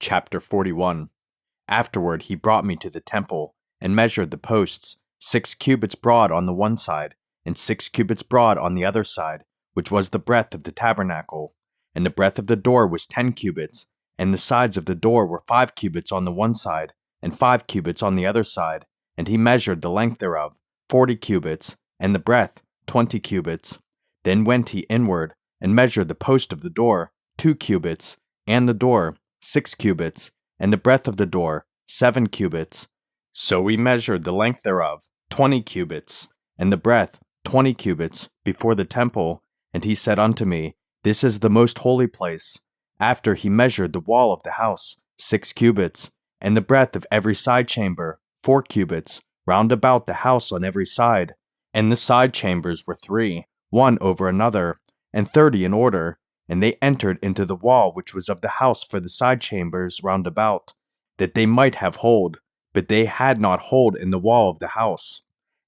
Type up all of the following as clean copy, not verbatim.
Chapter 41. Afterward he brought me to the temple, and measured the posts, 6 cubits broad on the one side, and 6 cubits broad on the other side, which was the breadth of the tabernacle. And the breadth of the door was 10 cubits, and the sides of the door were 5 cubits on the one side, and 5 cubits on the other side. And he measured the length thereof, 40 cubits, and the breadth, 20 cubits. Then went he inward, and measured the post of the door, 2 cubits, and the door, 6 cubits, and the breadth of the door, 7 cubits. So we measured the length thereof, 20 cubits, and the breadth, 20 cubits, before the temple. And he said unto me, This is the most holy place. After he measured the wall of the house, 6 cubits, and the breadth of every side chamber, 4 cubits, round about the house on every side. And the side chambers were 3, one over another, and 30 in order. And they entered into the wall which was of the house for the side chambers round about, that they might have hold, but they had not hold in the wall of the house.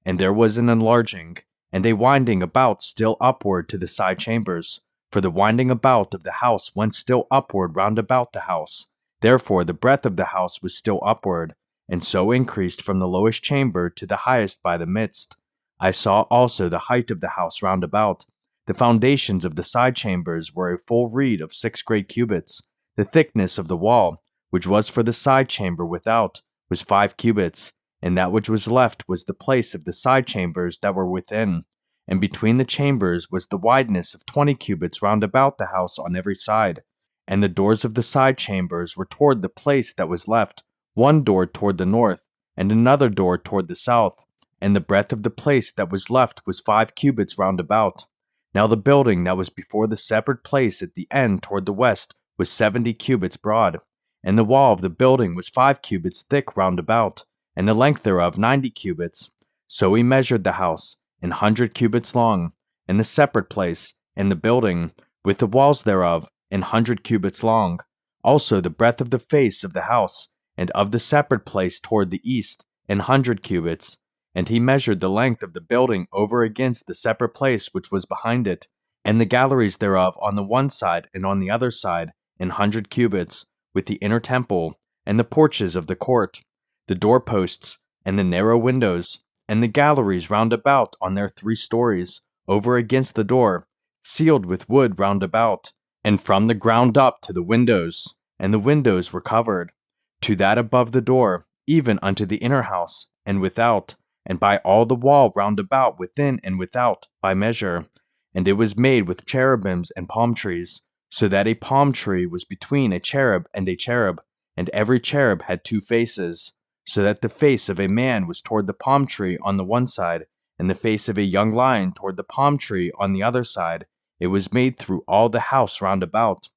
And there was an enlarging, and a winding about still upward to the side chambers, for the winding about of the house went still upward round about the house. Therefore the breadth of the house was still upward, and so increased from the lowest chamber to the highest by the midst. I saw also the height of the house round about. The foundations of the side chambers were a full reed of 6 great cubits. The thickness of the wall, which was for the side chamber without, was 5 cubits, and that which was left was the place of the side chambers that were within. And between the chambers was the wideness of 20 cubits round about the house on every side. And the doors of the side chambers were toward the place that was left, one door toward the north, and another door toward the south. And the breadth of the place that was left was 5 cubits round about. Now the building that was before the separate place at the end toward the west was 70 cubits broad, and the wall of the building was 5 cubits thick round about, and the length thereof 90 cubits. So he measured the house, 100 cubits long, and the separate place, and the building, with the walls thereof, 100 cubits long. Also the breadth of the face of the house, and of the separate place toward the east, 100 cubits. And he measured the length of the building over against the separate place which was behind it, and the galleries thereof on the one side and on the other side, 100 cubits, with the inner temple, and the porches of the court, the doorposts, and the narrow windows, and the galleries round about on their 3 stories, over against the door, sealed with wood round about, and from the ground up to the windows, and the windows were covered, to that above the door, even unto the inner house, and without, and by all the wall round about within and without, by measure. And it was made with cherubims and palm trees, so that a palm tree was between a cherub, and every cherub had 2 faces, so that the face of a man was toward the palm tree on the one side, and the face of a young lion toward the palm tree on the other side. It was made through all the house round about.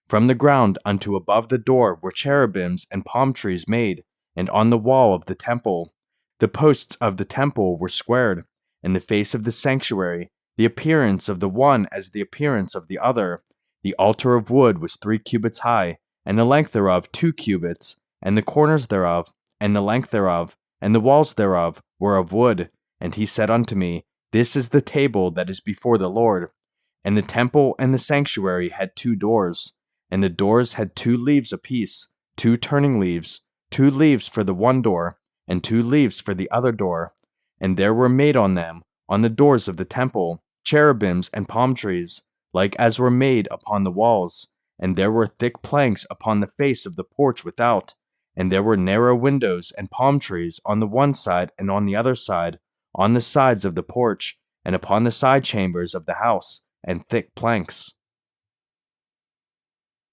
From the ground unto above the door were cherubims and palm trees made, and on the wall of the temple. The posts of the temple were squared, and the face of the sanctuary, the appearance of the one as the appearance of the other. The altar of wood was 3 cubits high, and the length thereof 2 cubits, and the corners thereof, and the length thereof, and the walls thereof were of wood. And he said unto me, This is the table that is before the Lord. And the temple and the sanctuary had 2 doors, and the doors had 2 leaves apiece, 2 turning leaves, 2 leaves for the one door, and 2 leaves for the other door. And there were made on them, on the doors of the temple, cherubims and palm trees, like as were made upon the walls. And there were thick planks upon the face of the porch without. And there were narrow windows and palm trees on the one side and on the other side, on the sides of the porch, and upon the side chambers of the house, and thick planks.